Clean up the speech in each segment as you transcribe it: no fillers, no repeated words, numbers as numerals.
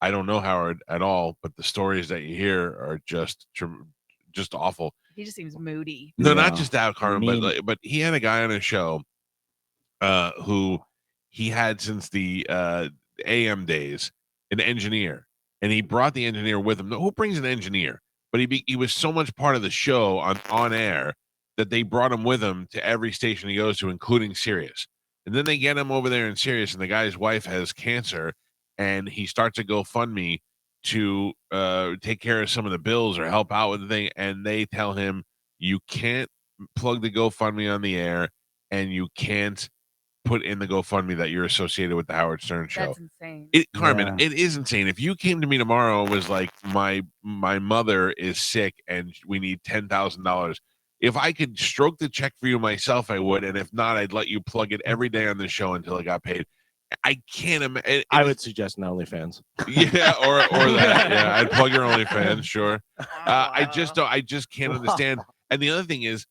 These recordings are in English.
I don't know Howard at all, but the stories that you hear are just awful. He just seems moody. No, not Yeah. just that, Carmen, Mean. but he had a guy on his show who he had since the AM days, an engineer, and he brought the engineer with him. Who brings an engineer? But he was so much part of the show on air that they brought him with him to every station he goes to, including Sirius. And then they get him over there in Sirius, and the guy's wife has cancer, and he starts a GoFundMe to take care of some of the bills or help out with the thing. And they tell him, you can't plug the GoFundMe on the air, and you can't put in the GoFundMe that you're associated with the Howard Stern show. That's insane. Carmen, Yeah. it is insane. If you came to me tomorrow and was like, my mother is sick and we need $10,000. If I could stroke the check for you myself, I would, and if not, I'd let you plug it every day on the show until it got paid. I can't imagine. I would suggest an OnlyFans. Yeah, or that. Yeah, I'd plug your OnlyFans, sure. I just can't understand. And the other thing is,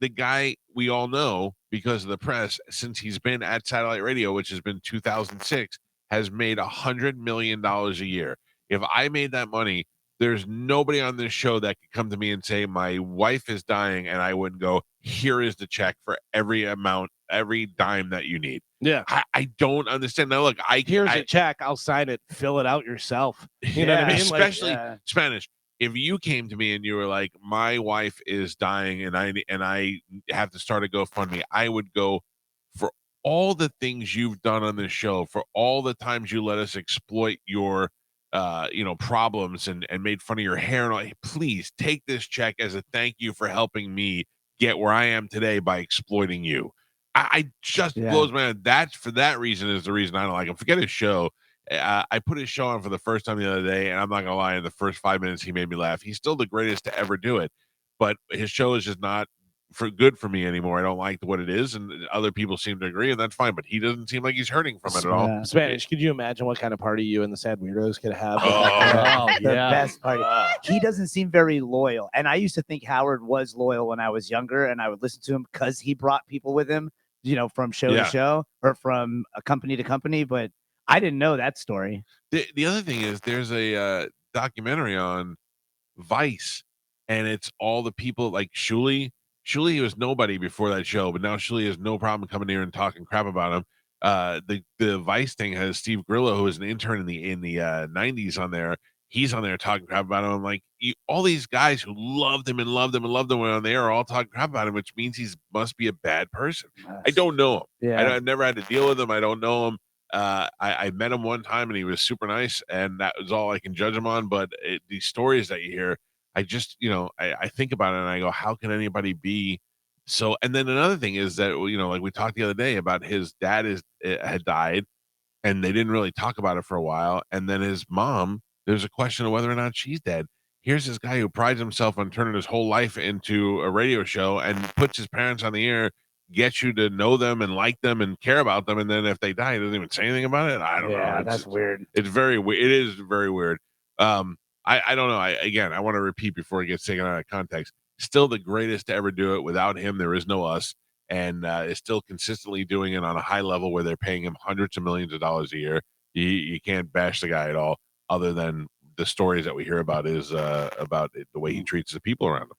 the guy we all know because of the press, since he's been at satellite radio, which has been 2006, has made $100 million a year. If I made that money, there's nobody on this show that could come to me and say, my wife is dying, and I wouldn't go, here is the check for every amount, every dime that you need. Yeah. I don't understand. Now, look, Here's a check. I'll sign it. Fill it out yourself. You know what I mean? Especially Spanish. If you came to me and you were like, my wife is dying and I have to start a GoFundMe, I would go, for all the things you've done on this show, for all the times you let us exploit your problems and made fun of your hair and all, please take this check as a thank you for helping me get where I am today by exploiting you. I just blows my mind. That's for that reason is the reason I don't like him. Forget his show. I put his show on for the first time the other day, and I'm not gonna lie, in the first 5 minutes he made me laugh. He's still the greatest to ever do it, but his show is just not good for me anymore. I don't like what it is, and other people seem to agree, and that's fine. But he doesn't seem like he's hurting from it at all. Spanish, could you imagine what kind of party you and the Sad Weirdos could have? The best party. He doesn't seem very loyal, and I used to think Howard was loyal when I was younger, and I would listen to him because he brought people with him, from show to show or from a company to company, but I didn't know that story. The other thing is there's a documentary on Vice, and it's all the people like Shuli. Shuli was nobody before that show, but now Shuli has no problem coming here and talking crap about him. The Vice thing has Steve Grillo, who was an intern in the 90s on there. He's on there talking crap about him. I'm like, all these guys who loved him and loved him and loved him when on there are all talking crap about him, which means he must be a bad person. I don't know him. Yeah. I've never had to deal with him. I don't know him. I met him one time and he was super nice, and that was all I can judge him on. But these stories that you hear, I just, I think about it and I go, how can anybody be so? And then another thing is that, like we talked the other day about his dad had died, and they didn't really talk about it for a while. And then his mom, there's a question of whether or not she's dead. Here's this guy who prides himself on turning his whole life into a radio show and puts his parents on the air, gets you to know them and like them and care about them, and then if they die, he doesn't even say anything about it. I don't know. Yeah, that's weird. It's very weird. It is very weird. I don't know. I want to repeat before it gets taken out of context. Still the greatest to ever do it. Without him, there is no us, and is still consistently doing it on a high level where they're paying him hundreds of millions of dollars a year. You can't bash the guy at all, other than the stories that we hear about is about the way he treats the people around him.